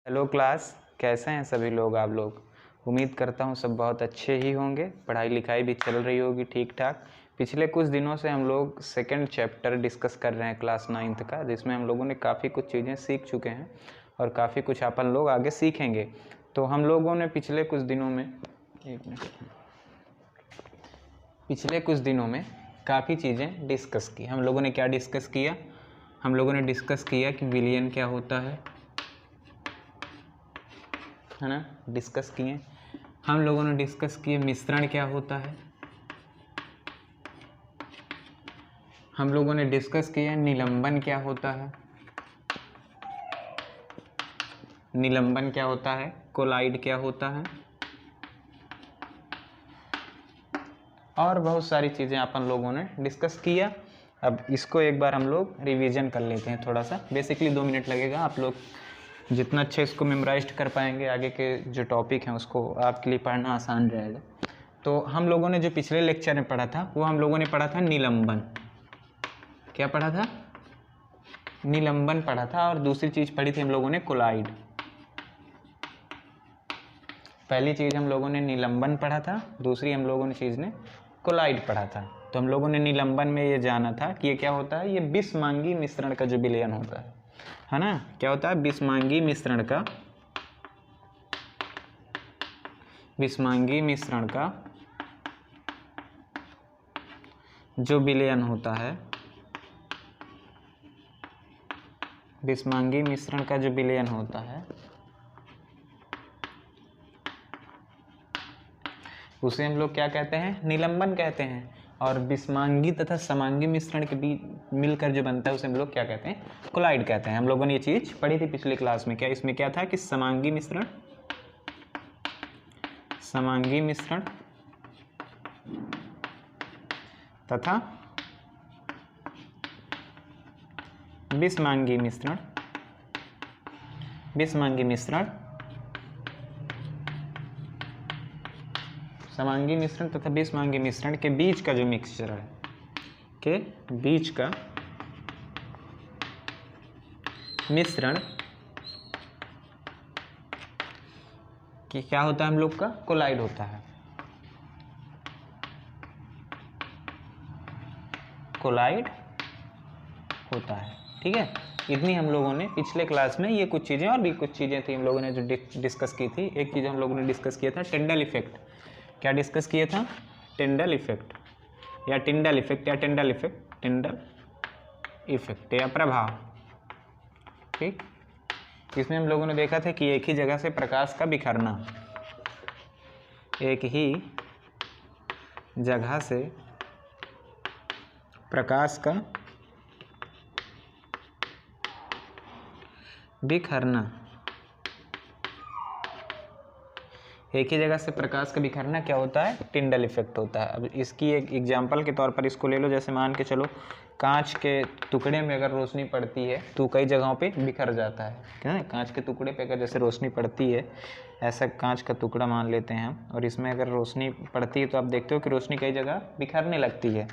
Hello class, कैसे हैं सभी लोग। आप लोग उम्मीद करता हूं सब बहुत अच्छे ही होंगे। पढ़ाई लिखाई भी चल रही होगी ठीक ठाक। पिछले कुछ दिनों से हम लोग सेकंड चैप्टर डिस्कस कर रहे हैं क्लास 9th का, जिसमें हम लोगों ने काफ़ी कुछ चीज़ें सीख चुके हैं और काफ़ी कुछ अपन लोग आगे सीखेंगे। तो हम लोगों ने पिछले कुछ दिनों में काफ़ी चीज़ें डिस्कस की। हम लोगों ने क्या डिस्कस किया? हम लोगों ने डिस्कस किया कि विलयन क्या होता है ना, डिस्कस किए। हम लोगों ने डिस्कस किए मिश्रण क्या होता है। हम लोगों ने डिस्कस किया निलंबन क्या होता है। निलंबन क्या होता है, कोलाइड क्या होता है, और बहुत सारी चीज़ें अपन लोगों ने डिस्कस किया। अब इसको एक बार हम लोग रिवीजन कर लेते हैं थोड़ा सा। बेसिकली 2 मिनट लगेगा। आप लोग जितना अच्छे इसको मेमोराइज कर पाएंगे, आगे के जो टॉपिक हैं उसको आपके लिए पढ़ना आसान रहेगा। तो हम लोगों ने जो पिछले लेक्चर में पढ़ा था वो हम लोगों ने पढ़ा था निलंबन। क्या पढ़ा था? निलंबन पढ़ा था। और दूसरी चीज़ पढ़ी थी हम लोगों ने कोलाइड। पहली चीज़ हम लोगों ने निलंबन पढ़ा था, दूसरी हम लोगों ने चीज़ ने कोलाइड पढ़ा था। तो हम लोगों ने निलंबन में ये जाना था कि ये क्या होता है, ये बिस्मांगी मिश्रण का जो विलयन होता है ना। क्या होता है? बिस्मांगी मिश्रण का जो विलयन होता है, बिस्मांगी मिश्रण का जो विलयन होता है उसे हम लोग क्या कहते हैं? निलंबन कहते हैं। और बिस्मांगी तथा समांगी मिश्रण के बीच मिलकर जो बनता है उसे हम लोग क्या कहते हैं? कोलाइड कहते हैं। हम लोगों ने ये चीज़ पढ़ी थी पिछली क्लास में। क्या इसमें क्या था कि समांगी मिश्रण तथा बिस्मांगी मिश्रण समांगी मिश्रण तथा बिस्मांगी मिश्रण के बीच का जो मिक्सचर है, के बीच का मिश्रण कि क्या होता है हम लोग का? कोलाइड होता है। कोलाइड होता है। ठीक है, इतनी हम लोगों ने पिछले क्लास में ये कुछ चीज़ें, और भी कुछ चीज़ें थी हम लोगों ने जो डिस्कस की थी। एक चीज़ हम लोगों ने डिस्कस किया था टिंडल इफेक्ट। क्या डिस्कस किया था? टिंडल इफेक्ट या टिंडल इफेक्ट या प्रभाव। ठीक, इसमें हम लोगों ने देखा था कि एक ही जगह से प्रकाश का बिखरना, एक ही जगह से प्रकाश का बिखरना, एक ही जगह से प्रकाश का बिखरना क्या होता है? टिंडल इफेक्ट होता है। अब इसकी एक एग्जांपल के तौर पर इसको ले लो। जैसे मान के चलो कांच के टुकड़े में अगर रोशनी पड़ती है तो कई जगहों पे बिखर जाता है ना। कांच के टुकड़े पे अगर जैसे रोशनी पड़ती है, ऐसा कांच का टुकड़ा मान लेते हैं हम, और इसमें अगर रोशनी पड़ती है तो आप देखते हो कि रोशनी कई जगह बिखरने लगती है।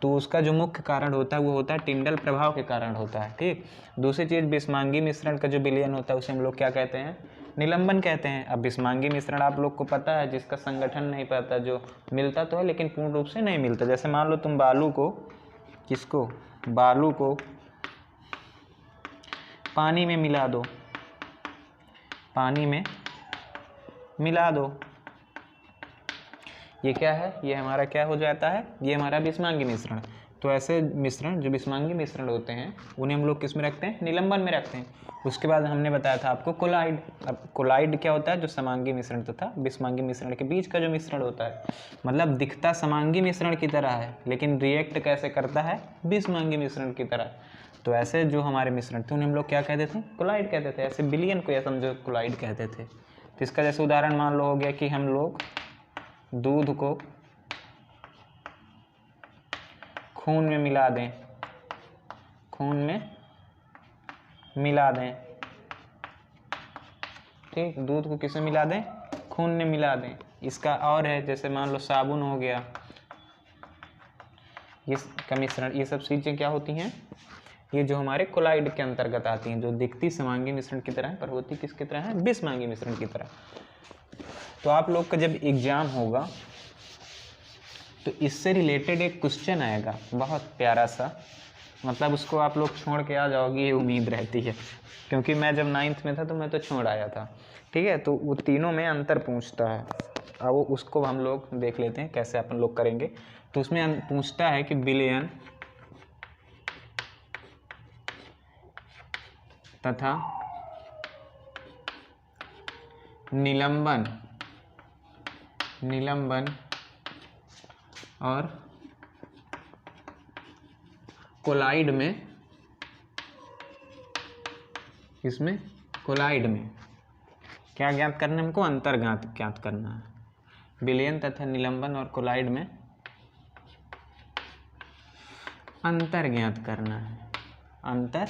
तो उसका जो मुख्य कारण होता है वो होता है टिंडल प्रभाव के कारण होता है। ठीक, दूसरी चीज़ बिस्मांगी मिश्रण का जो विलयन होता है उसे हम लोग क्या कहते हैं? निलंबन कहते हैं। अब बिस्मांगी मिश्रण आप लोग को पता है, जिसका संगठन नहीं पता, जो मिलता तो है लेकिन पूर्ण रूप से नहीं मिलता। जैसे मान लो तुम बालू को पानी में मिला दो, ये क्या है? ये हमारा क्या हो जाता है? ये हमारा बिस्मांगी मिश्रण। तो ऐसे मिश्रण जो बिस्मांगी मिश्रण होते हैं उन्हें हम लोग किस में रखते हैं? निलंबन में रखते हैं। उसके बाद हमने बताया था आपको कोलाइड। अब कोलाइड क्या होता है? जो समांगी मिश्रण तथा बिस्मांगी मिश्रण के बीच का जो मिश्रण होता है, मतलब दिखता समांगी मिश्रण की तरह है लेकिन रिएक्ट कैसे करता है? बिस्मांगी मिश्रण की तरह। तो ऐसे जो हमारे मिश्रण थे उन्हें हम लोग क्या कहते थे? कोलाइड कहते थे। ऐसे विलयन को या समझो कोलाइड कहते थे। तो इसका जैसे उदाहरण मान लो हो गया कि हम लोग दूध को खून में मिला दें, ठीक, दूध को किसमें मिला दें? खून में मिला दें। इसका और है, जैसे मान लो साबुन हो गया, इसका मिश्रण। ये सब चीज़ें क्या होती हैं? ये जो हमारे कोलाइड के अंतर्गत आती हैं, जो दिखती समांगी मिश्रण की तरह है पर होती किसकी तरह है, विसमांगी मिश्रण की तरह। तो आप लोग का जब एग्जाम होगा तो इससे रिलेटेड एक क्वेश्चन आएगा बहुत प्यारा सा, मतलब उसको आप लोग छोड़ के आ जाओगे ये उम्मीद रहती है, क्योंकि मैं जब 9th में था तो मैं तो छोड़ आया था। ठीक है, तो वो तीनों में अंतर पूछता है। अब वो उसको हम लोग देख लेते हैं कैसे अपन लोग करेंगे। तो उसमें पूछता है कि विलयन तथा निलंबन और कोलाइड में, इसमें कोलाइड में क्या ज्ञात करना है हमको, अंतर ज्ञात करना है। विलयन तथा निलंबन और कोलाइड में अंतर ज्ञात करना है, अंतर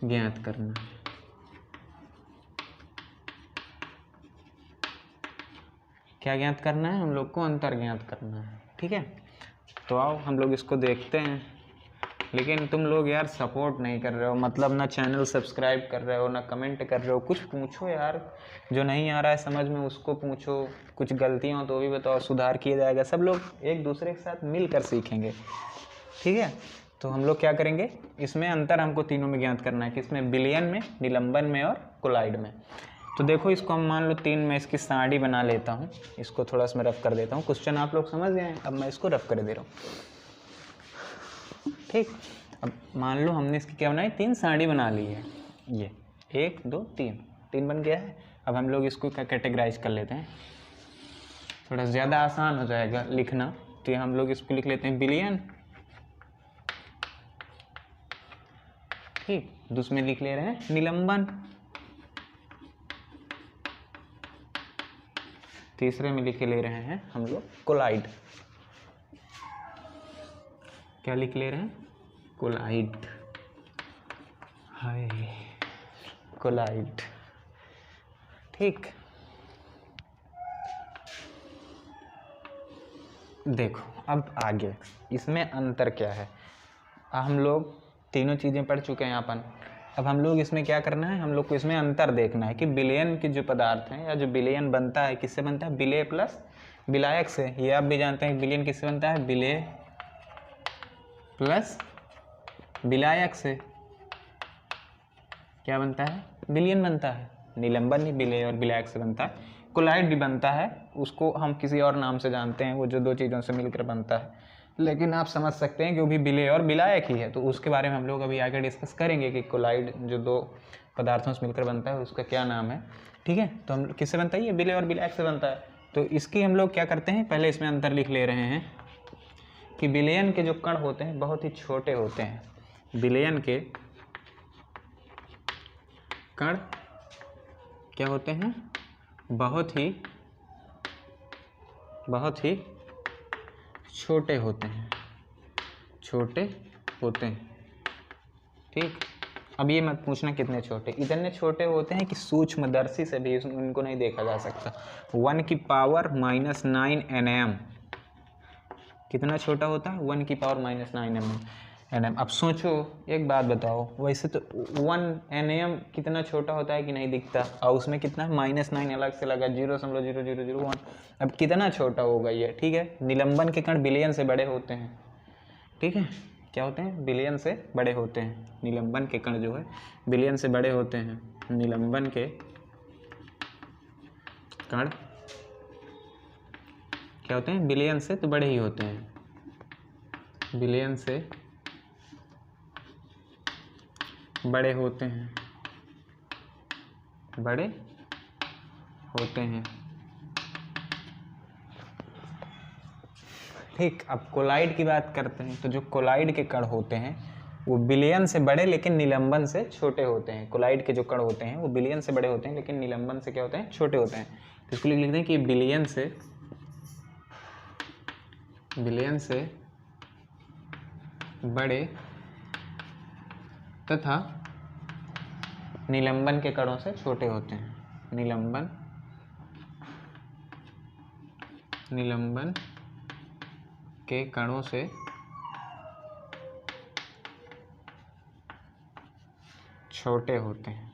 ज्ञात करना है। क्या ज्ञात करना है हम लोग को, अंतर ज्ञात करना है। ठीक है, तो आओ हम लोग इसको देखते हैं। लेकिन तुम लोग यार सपोर्ट नहीं कर रहे हो, मतलब ना चैनल सब्सक्राइब कर रहे हो, ना कमेंट कर रहे हो। कुछ पूछो यार, जो नहीं आ रहा है समझ में उसको पूछो, कुछ गलतियाँ हो तो भी बताओ, सुधार किया जाएगा। सब लोग एक दूसरे के साथ मिलकर सीखेंगे। ठीक है, तो हम लोग क्या करेंगे, इसमें अंतर हमको तीनों में ज्ञात करना है, किसमें, विलयन में, निलंबन में और कोलाइड में। तो देखो इसको हम मान लो 3 में इसकी साड़ी बना लेता हूँ, इसको थोड़ा सा मैं रफ कर देता हूँ। क्वेश्चन आप लोग समझ गए हैं, अब मैं इसको रफ कर दे रहा हूँ। ठीक, अब मान लो हमने इसकी क्या बनाई, 3 साड़ी बना ली है। ये 1 2 3 बन गया है। अब हम लोग इसको कैटेगराइज कर लेते हैं, थोड़ा ज़्यादा आसान हो जाएगा लिखना। तो ये हम लोग इसको लिख लेते हैं विलयन। ठीक, दूसरे में लिख ले रहे हैं निलंबन, तीसरे में लिख ले रहे हैं हम लोग कोलाइड। क्या लिख ले रहे हैं, कोलाइड। हाय, कोलाइड। ठीक, देखो अब आगे इसमें अंतर क्या है। हम लोग तीनों चीज़ें पढ़ चुके हैं अपन। अब हम लोग इसमें क्या करना है, हम लोग को इसमें अंतर देखना है कि विलयन के जो पदार्थ हैं, या जो विलयन बनता है किससे बनता है, विलेय प्लस विलायक से। ये आप भी जानते हैं विलयन किससे बनता है, विलेय प्लस विलायक से क्या बनता है, विलयन बनता है। निलंबन ही विलेय और विलायक से बनता है। कोलाइड भी बनता है, उसको हम किसी और नाम से जानते हैं, वो जो 2 चीज़ों से मिलकर बनता है। लेकिन आप समझ सकते हैं कि वो भी विलेय और विलायक ही है। तो उसके बारे में हम लोग अभी आगे डिस्कस करेंगे कि कोलाइड जो 2 पदार्थों से मिलकर बनता है उसका क्या नाम है। ठीक है, तो हम किससे बनता है, ये विलेय और विलायक से बनता है। तो इसकी हम लोग क्या करते हैं, पहले इसमें अंतर लिख ले रहे हैं कि विलयन के जो कण होते हैं बहुत ही छोटे होते हैं। विलयन के कण क्या होते हैं, बहुत ही छोटे होते हैं, छोटे होते हैं। ठीक, अब ये मत पूछना कितने छोटे, इतने छोटे होते हैं कि सूक्ष्मदर्शी से भी उनको नहीं देखा जा सकता। 1 की पावर -9 nm, कितना छोटा होता है, 1 की पावर -9 nm। अब सोचो, एक बात बताओ, वैसे तो 1 nm कितना छोटा होता है कि नहीं दिखता, और उसमें कितना -9 अलग से लगा, 0.0001। अब कितना छोटा होगा ये। ठीक है, निलंबन के कण विलयन से बड़े होते हैं। ठीक है, क्या होते हैं, विलयन से बड़े होते हैं। निलंबन के कण जो है विलयन से बड़े होते हैं। निलंबन के कण क्या होते हैं, विलयन से तो बड़े ही होते हैं, विलयन से बड़े होते हैं, बड़े होते हैं। ठीक, अब कोलाइड की बात करते हैं। तो जो कोलाइड के कण होते हैं वो विलयन से बड़े लेकिन निलंबन से छोटे होते हैं। कोलाइड के जो कण होते हैं वो विलयन से बड़े होते हैं लेकिन निलंबन से क्या होते हैं, छोटे होते हैं। तो इसको लिख दें कि विलयन से बड़े तथा निलंबन के कणों से छोटे होते हैं। निलंबन के कणों से छोटे होते हैं,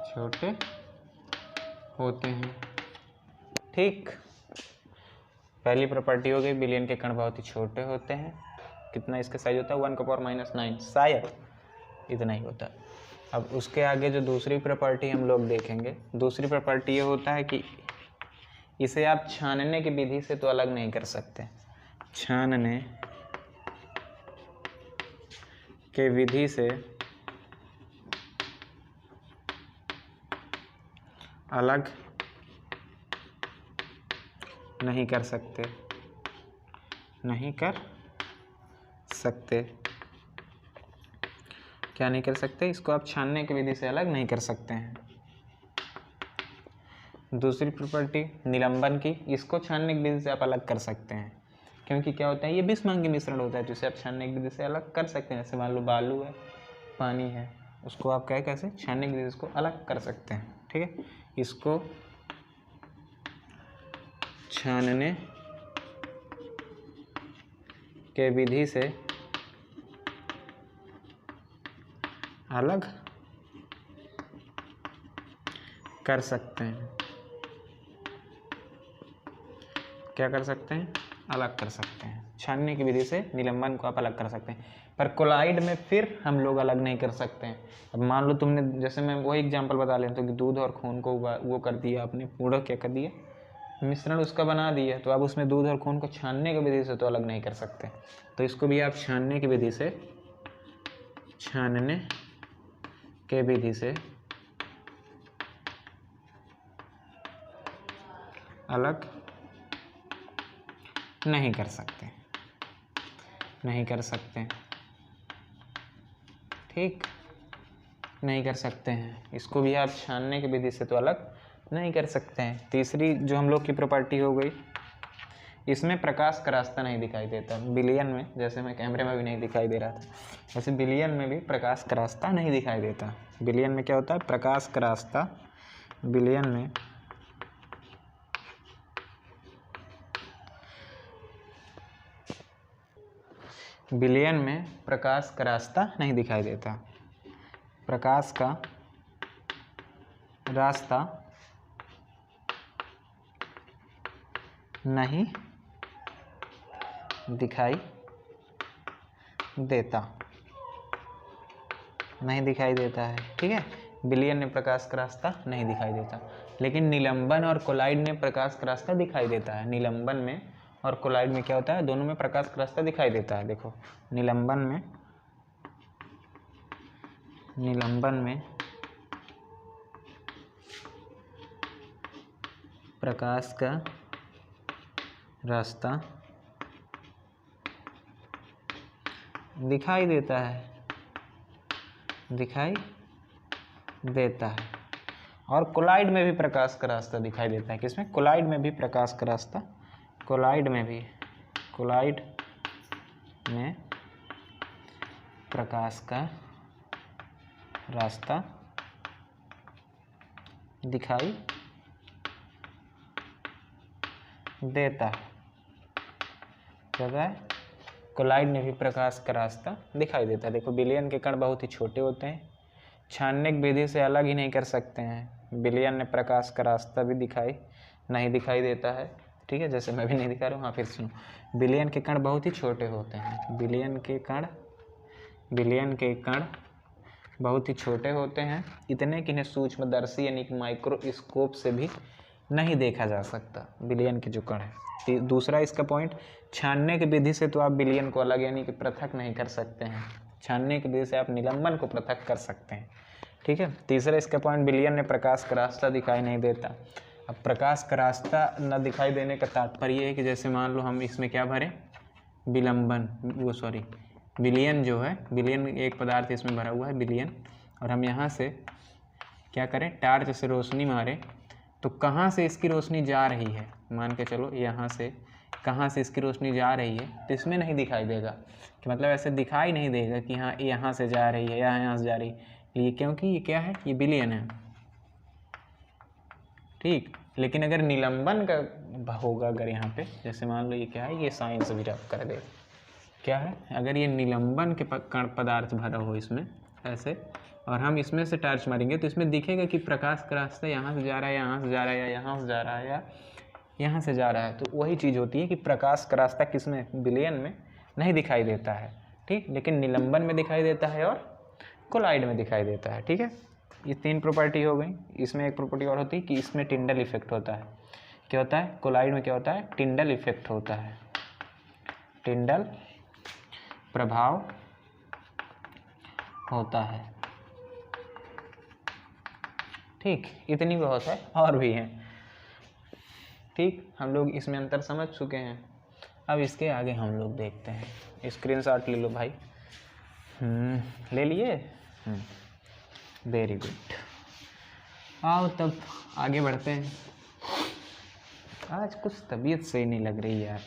छोटे होते हैं। ठीक, पहली प्रॉपर्टी हो गई, विलयन के कण बहुत ही छोटे होते हैं। कितना इसका साइज होता है? 1⁻⁹, शायद इतना ही होता है। अब उसके आगे जो दूसरी प्रॉपर्टी हम लोग देखेंगे, दूसरी प्रॉपर्टी ये होता है कि इसे आप छानने की विधि से तो अलग नहीं कर सकते। छानने के विधि से अलग नहीं कर सकते, नहीं कर सकते। क्या नहीं कर सकते? इसको आप छानने की विधि से अलग नहीं कर सकते हैं। दूसरी प्रॉपर्टी निलंबन की, इसको छानने की विधि से आप अलग कर सकते हैं, क्योंकि क्या होता है, ये विषमांगी मिश्रण होता है जिसे आप छानने की विधि से अलग कर सकते हैं। जैसे मान लो बालू है, पानी है, उसको आप क्या कैसे छानने की विधि से इसको अलग कर सकते हैं। ठीक है, इसको छानने के विधि से अलग कर सकते हैं। क्या कर सकते हैं? अलग कर सकते हैं। छानने की विधि से निलंबन को आप अलग कर सकते हैं, पर कोलाइड में फिर हम लोग अलग नहीं कर सकते हैं। अब मान लो तुमने, जैसे मैं वही एग्जांपल बता लेता हूँ कि दूध और खून को वो कर दिया आपने, पूरा क्या कर दिया, मिश्रण उसका बना दिया, तो आप उसमें दूध और खून को छानने की विधि से तो अलग नहीं कर सकते। तो इसको भी आप छानने की विधि से, छानने के विधि से अलग नहीं कर सकते, नहीं कर सकते। ठीक, नहीं कर सकते हैं। इसको भी आप छानने की विधि से तो अलग नहीं कर सकते हैं। तीसरी जो हम लोग की प्रॉपर्टी हो गई, इसमें प्रकाश का रास्ता नहीं दिखाई देता। विलयन में, जैसे मैं कैमरे में भी नहीं दिखाई दे रहा था, वैसे विलयन में भी प्रकाश का रास्ता नहीं दिखाई देता। विलयन में क्या होता है? प्रकाश का रास्ता, विलयन में विलयन में प्रकाश का रास्ता नहीं दिखाई देता। प्रकाश का रास्ता नहीं दिखाई देता, नहीं दिखाई देता है। ठीक है, विलयन में प्रकाश का रास्ता नहीं दिखाई देता, लेकिन निलंबन और कोलाइड में प्रकाश का रास्ता दिखाई देता है। निलंबन में और कोलाइड में क्या होता है? दोनों में प्रकाश का रास्ता दिखाई देता है। देखो, निलंबन में प्रकाश का रास्ता दिखाई देता है, दिखाई देता है। और कोलाइड में भी प्रकाश का रास्ता दिखाई देता है। किसमें? कोलाइड में भी प्रकाश का रास्ता, कोलाइड में प्रकाश का रास्ता दिखाई देता है। कोलाइड में भी प्रकाश का रास्ता दिखाई देता है। देखो, विलयन के कण बहुत ही छोटे होते हैं, छानने की विधि से अलग ही नहीं कर सकते हैं। विलयन में प्रकाश का रास्ता भी नहीं दिखाई देता है। ठीक है, जैसे मैं भी नहीं दिखा रहा हूँ। हाँ, फिर सुनो, विलयन के कण बहुत ही छोटे होते हैं। विलयन के कण बहुत ही छोटे होते हैं, इतने कि इन्हें सूक्ष्मदर्शी यानी कि माइक्रोस्कोप से भी नहीं देखा जा सकता, विलयन के जो कण है। दूसरा इसका पॉइंट, छानने की विधि से तो आप विलयन को अलग यानी कि पृथक नहीं कर सकते हैं। छानने की विधि से आप निलंबन को पृथक कर सकते हैं। ठीक है, तीसरा इसका पॉइंट, विलयन में प्रकाश का रास्ता दिखाई नहीं देता। अब प्रकाश का रास्ता न दिखाई देने का तात्पर्य है कि जैसे मान लो हम इसमें क्या भरें, विलयन जो है, विलयन एक पदार्थ इसमें भरा हुआ है, विलयन, और हम यहाँ से क्या करें, टार्च से रोशनी मारें, तो कहाँ से इसकी रोशनी जा रही है, मान के चलो यहाँ से कहाँ से इसकी रोशनी जा रही है, तो इसमें नहीं दिखाई देगा। कि मतलब ऐसे दिखाई नहीं देगा कि हाँ यहाँ से जा रही है या यहाँ से जा रही है, ये क्योंकि ये क्या है, ये विलयन है। ठीक, लेकिन अगर निलंबन का होगा, अगर यहाँ पे जैसे मान लो ये क्या है, ये साइंस भी रब कर दे, क्या है, अगर ये निलंबन के कण पदार्थ भरा हो इसमें, ऐसे, और हम इसमें से टॉर्च मारेंगे तो इसमें दिखेगा कि प्रकाश का रास्ता यहाँ से जा रहा है, यहाँ से जा रहा है, या यहाँ से जा रहा है, या यहाँ से जा रहा है। तो वही चीज़ होती है कि प्रकाश का रास्ता किसमें, विलयन में नहीं दिखाई देता है, ठीक, लेकिन निलंबन में दिखाई देता है और कोलाइड में दिखाई देता है। ठीक है, ये 3 प्रॉपर्टी हो गई। इसमें एक प्रॉपर्टी और होती है कि इसमें टिंडल इफेक्ट होता है। क्या होता है, कोलाइड में क्या होता है, टिंडल इफेक्ट होता है, टिंडल प्रभाव होता है। ठीक, इतनी बहुत है, और भी हैं। ठीक, हम लोग इसमें अंतर समझ चुके हैं। अब इसके आगे हम लोग देखते हैं। स्क्रीनशॉट ले लो भाई। ले लिए? Very good. आओ तब आगे बढ़ते हैं। आज कुछ तबीयत सही नहीं लग रही यार।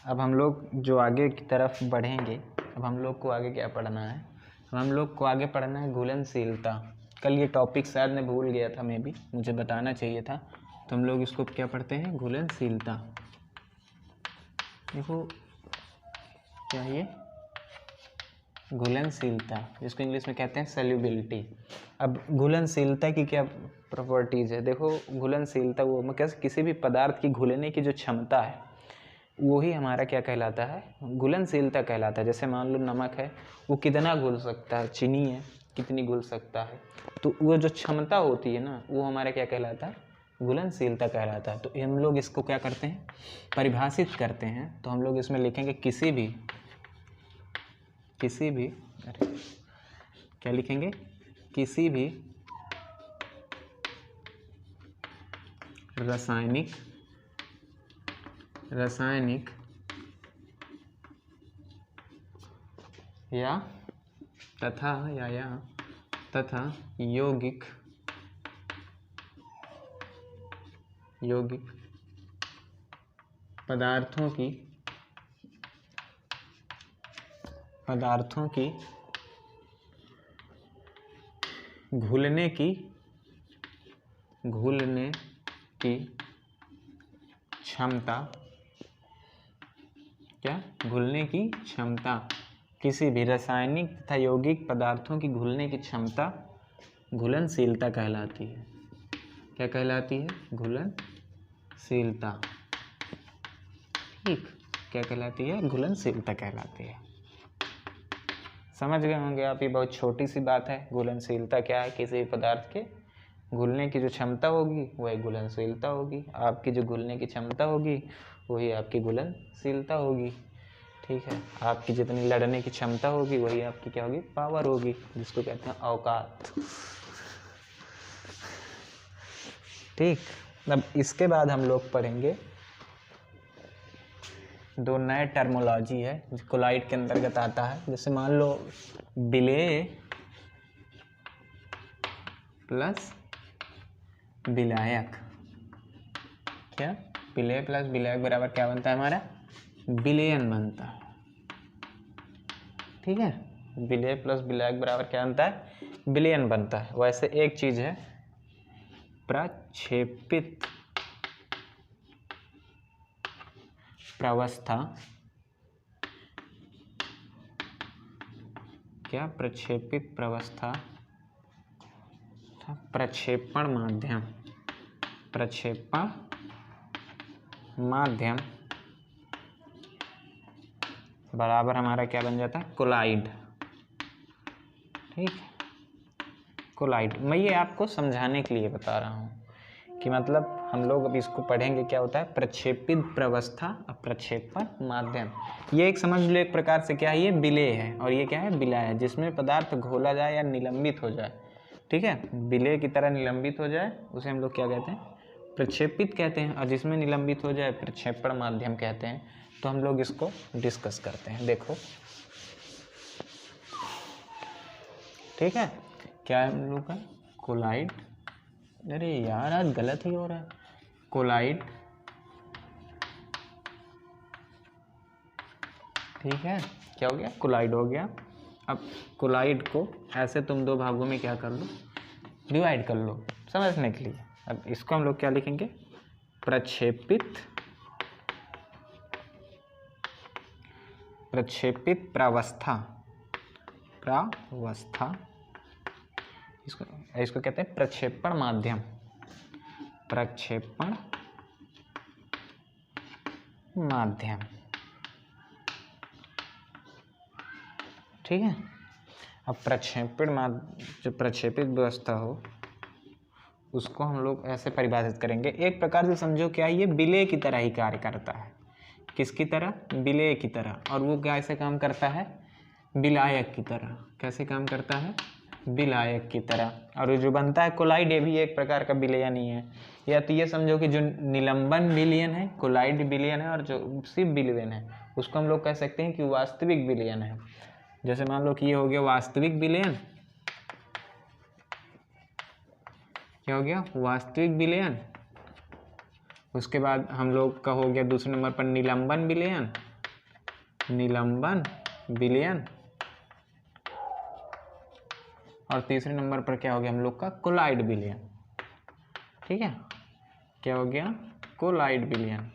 अब हम लोग जो आगे की तरफ बढ़ेंगे, अब हम लोग को आगे क्या पढ़ना है, अब हम लोग को आगे पढ़ना है घुलनशीलता। कल ये टॉपिक शायद मैं भूल गया था, मुझे बताना चाहिए था। तो हम लोग इसको क्या पढ़ते हैं, घुलनशीलता। देखो क्या है ये, घुलनशीलता, जिसको इंग्लिश में कहते हैं सॉल्युबिलिटी। अब घुलनशीलता की क्या प्रॉपर्टीज़ है, देखो घुलनशीलता वो मतलब किसी भी पदार्थ की घुलने की जो क्षमता है वो ही हमारा क्या कहलाता है, घुलनशीलता कहलाता है। जैसे मान लो नमक है, वो कितना घुल सकता है, चीनी है कितनी घुल सकता है, तो वो जो क्षमता होती है ना, वो हमारा क्या कहलाता है, घुलनशीलता कहलाता है। तो हम लोग इसको क्या करते हैं, परिभाषित करते हैं। तो हम लोग इसमें लिखेंगे किसी भी अरे क्या लिखेंगे, किसी भी रासायनिक या तथा यौगिक पदार्थों की घुलने की क्षमता, क्या, घुलने की क्षमता, किसी भी रासायनिक तथा यौगिक पदार्थों की घुलने की क्षमता घुलनशीलता कहलाती है। क्या कहलाती है, घुलनशीलता। ठीक, क्या कहलाती है, घुलनशीलता कहलाती है। समझ गए होंगे आप, ये बहुत छोटी सी बात है। घुलनशीलता क्या है, किसी भी पदार्थ के घुलने की जो क्षमता होगी वही घुलनशीलता होगी। आपकी जो घुलने की क्षमता होगी वही आपकी घुलनशीलता होगी। ठीक है, आपकी जितनी लड़ने की क्षमता होगी वही आपकी क्या होगी, पावर होगी, जिसको कहते हैं औकात। ठीक, अब इसके बाद हम लोग पढ़ेंगे 2 नए टर्मोलॉजी है जो कोलाइड के अंतर्गत आता है। जैसे मान लो विलेय प्लस विलायक। क्या, विलेय प्लस विलायक बराबर क्या बनता है हमारा, विलयन बनता है। ठीक है, विलेय प्लस विलायक बराबर क्या बनता है, विलयन बनता है। वैसे एक चीज है प्रक्षेपित प्रवस्था, क्या, प्रक्षेपित प्रवस्था, प्रक्षेपण माध्यम बराबर हमारा क्या बन जाता है, कोलाइड। ठीक, कोलाइड। मैं ये आपको समझाने के लिए बता रहा हूँ कि मतलब हम लोग अब इसको पढ़ेंगे, क्या होता है प्रक्षेपित प्रवस्था और प्रक्षेपण माध्यम। ये एक समझ लो एक प्रकार से क्या है, ये विलेय है, और ये क्या है, विलायक है, जिसमें पदार्थ घोला जाए या निलंबित हो जाए। ठीक है, विलेय की तरह निलंबित हो जाए उसे हम लोग क्या कहते हैं, प्रक्षेपित कहते हैं, और जिसमें निलंबित हो जाए प्रक्षेपण माध्यम कहते हैं। तो हम लोग इसको डिस्कस करते हैं। देखो ठीक है, क्या है हम लोग का, कोलाइड, अरे यार आज गलत ही हो रहा है, कोलाइड। ठीक है, क्या हो गया, कोलाइड हो गया। अब कोलाइड को ऐसे तुम 2 भागों में क्या कर लो, डिवाइड कर लो समझने के लिए। अब इसको हम लोग क्या लिखेंगे, प्रक्षेपित प्रावस्था, इसको कहते हैं प्रक्षेपण माध्यम, प्रक्षेपण माध्यम। ठीक है। अब जो प्रक्षेपित व्यवस्था हो उसको हम लोग ऐसे परिभाषित करेंगे, एक प्रकार से समझो क्या ये विलेय की तरह ही कार्य करता है। किसकी तरह, विलेय की तरह। और वो कैसे काम करता है, विलायक की तरह। कैसे काम करता है, विलायक की तरह। और जो बनता है कोलाइड, ये भी एक प्रकार का विलयन ही है। या तो ये समझो कि जो निलंबन विलयन है, कोलाइड विलयन है, और जो सिप विलयन है उसको हम लोग कह सकते हैं कि वास्तविक विलयन है। जैसे मान लो कि ये हो गया वास्तविक विलयन, क्या हो गया, वास्तविक विलयन। उसके बाद हम लोग का हो गया दूसरे नंबर पर निलंबन विलयन, निलंबन विलयन। और तीसरे नंबर पर क्या हो गया हम लोग का, कोलाइड विलयन। ठीक है, क्या हो गया, कोलाइड विलयन।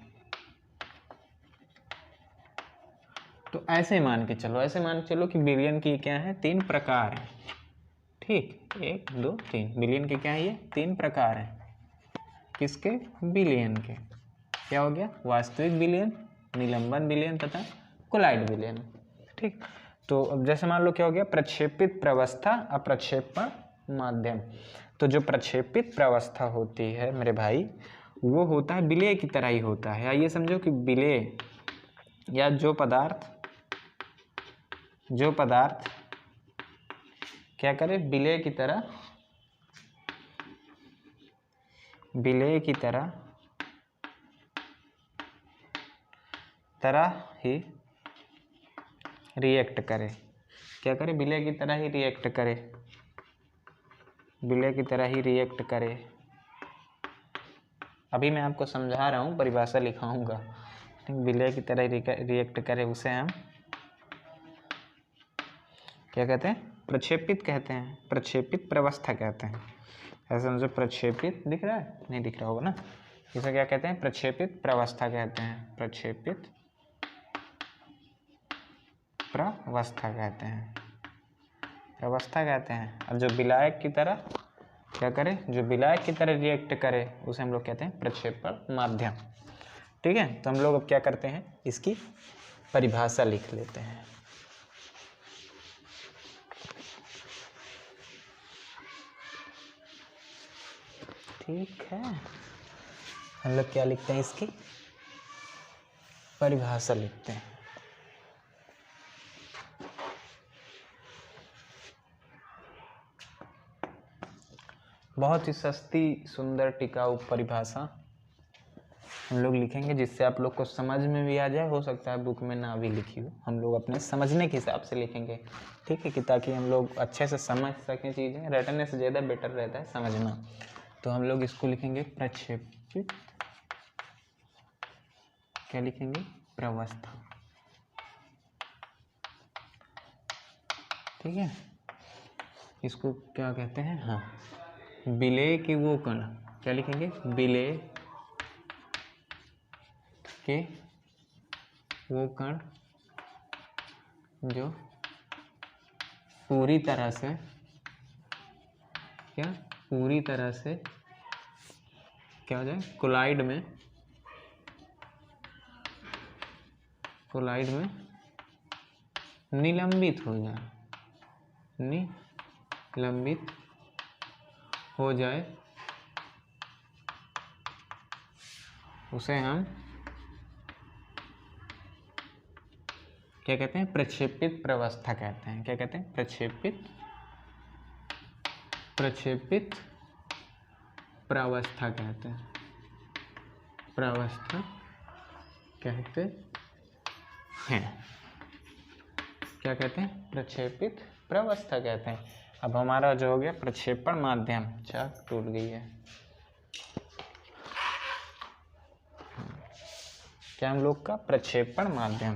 तो ऐसे मान के चलो कि विलयन की क्या है, 3 प्रकार है। ठीक, 1 2 3 विलयन के क्या है, ये 3 प्रकार है। किसके, विलयन के। क्या हो गया, वास्तविक विलयन, निलंबन विलयन तथा कोलाइड विलयन। ठीक, तो अब जैसे मान लो क्या हो गया, प्रक्षेपित प्रावस्था और प्रक्षेपण माध्यम। तो जो प्रक्षेपित प्रावस्था होती है मेरे भाई, वो होता है विलेय की तरह ही होता है। ये समझो कि विलेय या जो पदार्थ क्या करे, विलेय की तरह ही रिएक्ट करे। क्या करे, विलेय की तरह ही रिएक्ट करे, विलेय की तरह ही रिएक्ट करे। अभी मैं आपको समझा रहा हूँ, परिभाषा लिखाऊंगा। विलेय की तरह रिएक्ट करे, उसे हम क्या कहते हैं, प्रक्षेपित कहते हैं, प्रक्षेपित प्रावस्था कहते हैं। ऐसा समझो, प्रक्षेपित दिख रहा है, नहीं दिख रहा होगा ना, इसे क्या कहते हैं, प्रक्षेपित प्रावस्था कहते हैं, प्रक्षेपित प्रावस्था कहते हैं, प्रावस्था कहते हैं। और जो विलायक की तरह क्या करे, जो विलायक की तरह रिएक्ट करे, उसे हम लोग कहते हैं प्रक्षेपण माध्यम। ठीक है, तो हम लोग अब क्या करते हैं, इसकी परिभाषा लिख लेते हैं। ठीक है, हम लोग क्या लिखते हैं, इसकी परिभाषा लिखते हैं। बहुत ही सस्ती, सुंदर, टिकाऊ परिभाषा हम लोग लिखेंगे, जिससे आप लोग को समझ में भी आ जाए। हो सकता है बुक में ना भी लिखी हो, हम लोग अपने समझने के हिसाब से लिखेंगे। ठीक है, कि ताकि हम लोग अच्छे से समझ सकें चीज़ें। रटने से ज़्यादा बेटर रहता है समझना। तो हम लोग इसको लिखेंगे प्रक्षेपित, क्या लिखेंगे, प्रावस्था। ठीक है, इसको क्या कहते हैं, हाँ, विलेय के वो कण, क्या लिखेंगे, विलेय के वो कण जो पूरी तरह से क्या हो जाए, कोलाइड में निलंबित हो जाए, उसे हम क्या कहते हैं, प्रक्षेपित प्रावस्था कहते हैं। क्या कहते हैं, प्रक्षेपित प्रावस्था कहते हैं, प्रावस्था कहते हैं। क्या कहते हैं, प्रक्षेपित प्रावस्था कहते हैं। अब हमारा जो हो गया प्रक्षेपण माध्यम, चाक टूट गई है। क्या हम लोग का प्रक्षेपण माध्यम,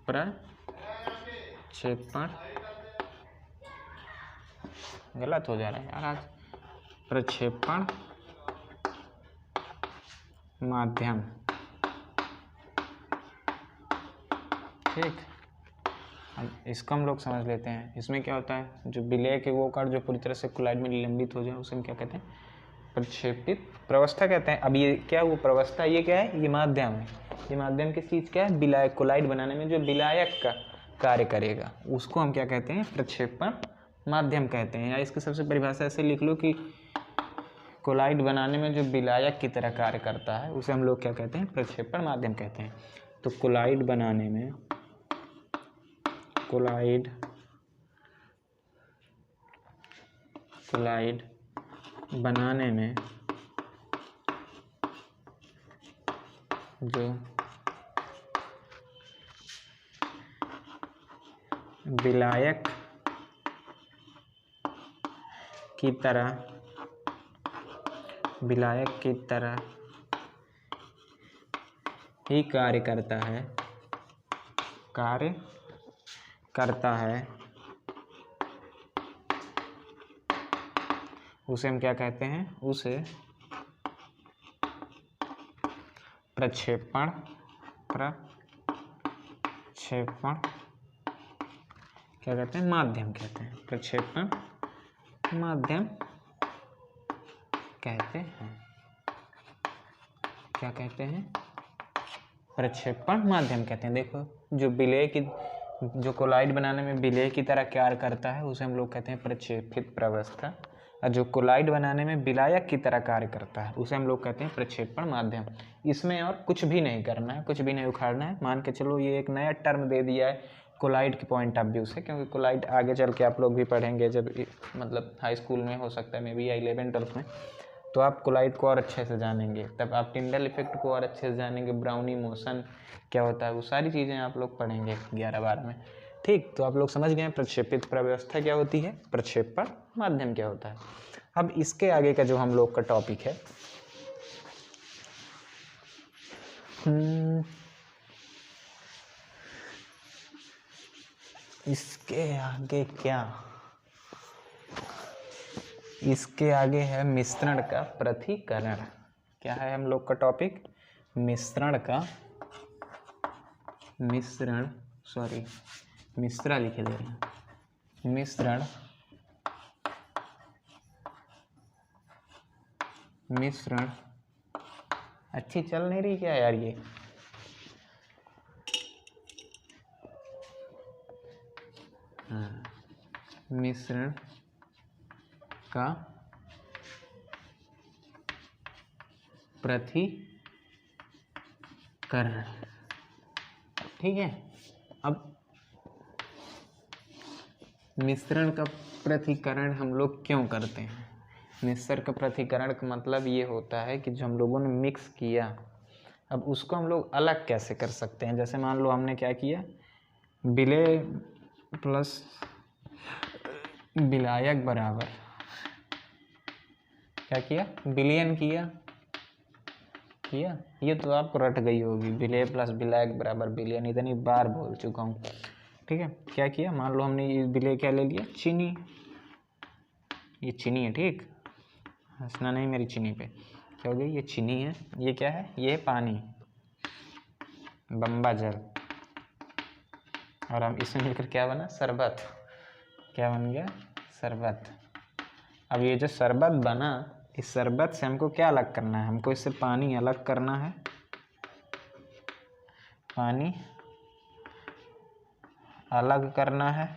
प्रक्षेपण, गलत हो जा रहा है यार आज, प्रक्षेपण माध्यम। ठीक, अब इसको हम लोग समझ लेते हैं। इसमें क्या होता है, जो विलय के वो कण जो पूरी तरह से कोलाइड में निलंबित हो जाए उसे हम क्या कहते हैं, प्रक्षेपित प्रवस्था कहते हैं। अब ये क्या, वो प्रवस्था ये क्या है, ये माध्यम है। ये माध्यम किस चीज़ का है, विलायक, कोलाइड बनाने में जो विलायक का कार्य करेगा उसको हम क्या कहते हैं, प्रक्षेपण माध्यम कहते हैं। या इसकी सबसे परिभाषा ऐसे लिख लो कि कोलाइड बनाने में जो विलायक की तरह कार्य करता है उसे हम लोग क्या कहते हैं, प्रक्षेपण माध्यम कहते हैं। तो कोलाइड बनाने में, कोलाइड बनाने में जो विलायक की तरह ही कार्य करता है उसे हम क्या कहते हैं, उसे प्रक्षेपण क्या कहते हैं, माध्यम कहते हैं। प्रक्षेपण माध्यम कहते हैं। क्या कहते हैं, प्रक्षेपण माध्यम कहते हैं। देखो, जो विलय की, जो कोलाइड बनाने में विलय की तरह कार्य करता है उसे हम लोग कहते हैं प्रक्षेपित प्रवस्था, और जो कोलाइड बनाने में विलायक की तरह कार्य करता है उसे हम लोग कहते हैं प्रक्षेपण माध्यम। इसमें और कुछ भी नहीं करना है, कुछ भी नहीं उखाड़ना है। मान के चलो ये एक नया टर्म दे दिया है कोलाइड के पॉइंट ऑफ व्यू से, क्योंकि कोलाइड आगे चल के आप लोग भी पढ़ेंगे जब मतलब हाई स्कूल में, हो सकता है मे बी 11th-12th में, तो आप कोलाइड को और अच्छे से जानेंगे। तब आप टिंडल इफेक्ट को और अच्छे से जानेंगे, ब्राउनी मोशन क्या होता है, वो सारी चीज़ें आप लोग पढ़ेंगे 11-12 में। ठीक, तो आप लोग समझ गए हैं प्रक्षेपित प्रवस्था क्या होती है, प्रक्षेपण माध्यम क्या होता है। अब इसके आगे का जो हम लोग का टॉपिक है, इसके आगे क्या, इसके आगे है मिश्रण का पृथक्करण। क्या है हम लोग का टॉपिक, मिश्रण लिखे दे रहे हैं, मिश्रण अच्छी चल नहीं रही क्या यार ये, मिश्रण का पृथक्करण। ठीक है, अब मिश्रण का पृथक्करण हम लोग क्यों करते हैं। मिश्रण का पृथक्करण का मतलब ये होता है कि जो हम लोगों ने मिक्स किया, अब उसको हम लोग अलग कैसे कर सकते हैं। जैसे मान लो हमने क्या किया, विलय प्लस विलायक बराबर क्या किया, विलयन किया। ये तो आपको रट गई होगी, विलय प्लस विलायक बराबर विलयन, इतनी बार बोल चुका हूँ। ठीक है, क्या किया, मान लो हमने ये विलय क्या ले लिया, चीनी। ये चीनी है, ठीक, हंसना नहीं मेरी चीनी पे। क्या हो गई, ये चीनी है, ये क्या है, ये पानी, बम्बा जल, और हम इसमें मिलकर क्या बना, शरबत। क्या बन गया, शरबत। अब ये जो शरबत बना, इस शरबत से हमको क्या अलग करना है, हमको इससे पानी अलग करना है, पानी अलग करना है,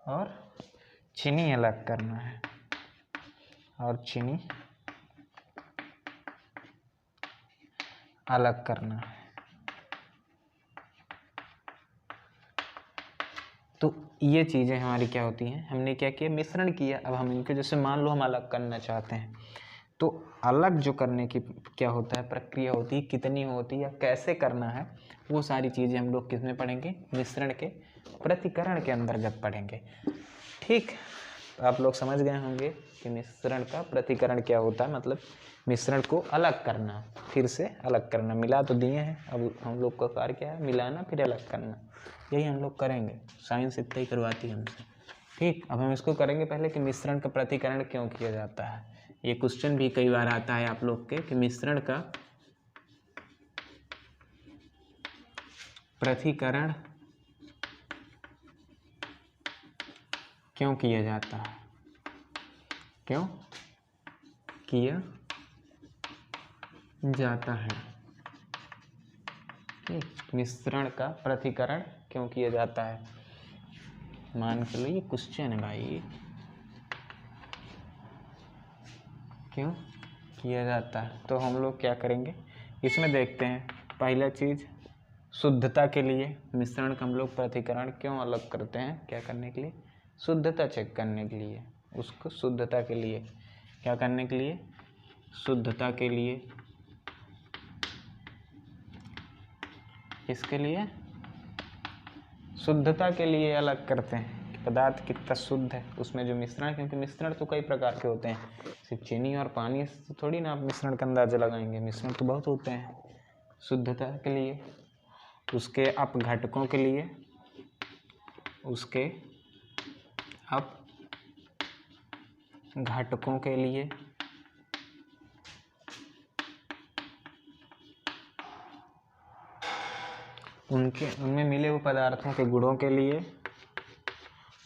और चीनी अलग करना है, और चीनी अलग करना है। तो ये चीज़ें हमारी क्या होती हैं, हमने क्या किया, मिश्रण किया। अब हम इनको जैसे मान लो हम अलग करना चाहते हैं, तो अलग जो करने की क्या होता है, प्रक्रिया होती है, कितनी होती है या कैसे करना है, वो सारी चीज़ें हम लोग किसमें पढ़ेंगे, मिश्रण के पृथक्करण के अंतर्गत पढ़ेंगे। ठीक, तो आप लोग समझ गए होंगे कि मिश्रण का पृथक्करण क्या होता है, मतलब मिश्रण को अलग करना, फिर से अलग करना। मिला तो दिए हैं, अब हम लोग का कार्य क्या है, मिलाना फिर अलग करना। यही हम लोग करेंगे, साइंस इतना ही करवाती है हमसे। ठीक, अब हम इसको करेंगे पहले कि मिश्रण का पृथक्करण क्यों किया जाता है। ये क्वेश्चन भी कई बार आता है आप लोग के कि मिश्रण का पृथक्करण क्यों किया जाता है, क्यों किया जाता है। ठीक, मिश्रण का पृथक्करण क्यों किया जाता है। मान के लो ये क्वेश्चन है भाई, क्यों किया जाता है। तो हम लोग क्या करेंगे इसमें देखते हैं। पहला चीज़ शुद्धता के लिए मिश्रण का हम लोग पृथक्करण क्यों अलग करते हैं, क्या करने के लिए, शुद्धता चेक करने के लिए। उसको शुद्धता के लिए क्या करने के लिए, शुद्धता के लिए, इसके लिए शुद्धता के लिए अलग करते हैं कि पदार्थ कितना शुद्ध है उसमें जो मिश्रण, क्योंकि मिश्रण तो कई प्रकार के होते हैं, सिर्फ चीनी और पानी से थोड़ी ना आप मिश्रण का अंदाजा लगाएंगे, मिश्रण तो बहुत होते हैं। शुद्धता के लिए, उसके अपघटकों के लिए, उसके अपघटकों के लिए, उनमें मिले हुए पदार्थों के गुणों के लिए,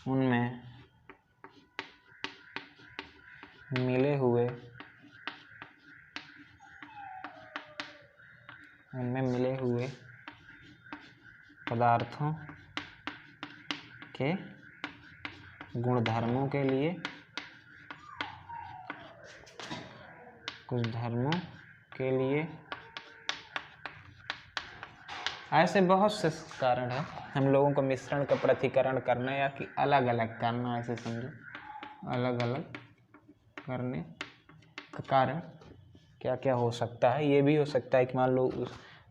उनमें मिले हुए पदार्थों के गुणधर्मों के लिए, कुछ धर्मों के लिए। ऐसे बहुत से कारण हैं हम लोगों को मिश्रण का पृथक्करण करना या कि अलग अलग करना, ऐसे समझो अलग अलग करने का कारण क्या क्या हो सकता है। ये भी हो सकता है कि मान लो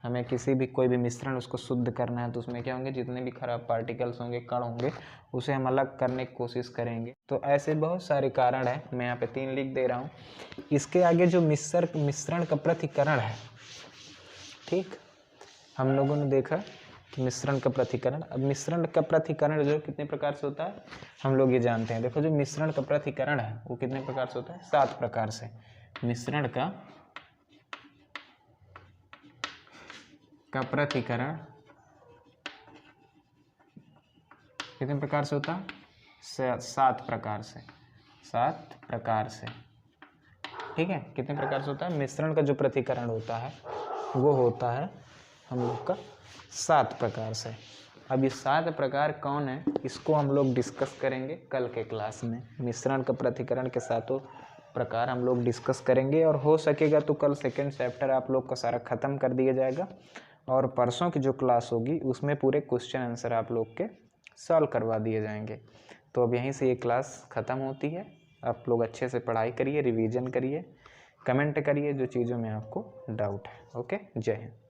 हमें किसी भी कोई भी मिश्रण उसको शुद्ध करना है तो उसमें क्या होंगे, जितने भी खराब पार्टिकल्स होंगे, कण होंगे, उसे हम अलग करने की कोशिश करेंगे। तो ऐसे बहुत सारे कारण हैं, मैं यहाँ पे 3 लिख दे रहा हूँ। इसके आगे जो मिश्रण का पृथक्करण है, ठीक, हम लोगों ने देखा कि मिश्रण का पृथक्करण। अब मिश्रण का पृथक्करण जो कितने प्रकार से होता है हम लोग ये जानते हैं। देखो जो मिश्रण का पृथक्करण है वो कितने प्रकार से होता है, 7 प्रकार से। मिश्रण का पृथक्करण कितने प्रकार से होता है, 7 प्रकार से, 7 प्रकार से। ठीक है, कितने प्रकार से होता है, मिश्रण का जो पृथक्करण होता है वो होता है हम लोग का 7 प्रकार से। अब ये 7 प्रकार कौन है इसको हम लोग डिस्कस करेंगे कल के क्लास में। मिश्रण का पृथक्करण के 7 प्रकार हम लोग डिस्कस करेंगे, और हो सकेगा तो कल 2nd चैप्टर आप लोग का सारा ख़त्म कर दिया जाएगा, और परसों की जो क्लास होगी उसमें पूरे क्वेश्चन आंसर आप लोग के सॉल्व करवा दिए जाएंगे। तो अब यहीं से ये क्लास ख़त्म होती है। आप लोग अच्छे से पढ़ाई करिए, रिवीजन करिए, कमेंट करिए जो चीज़ों में आपको डाउट है। ओके, जय हिंद।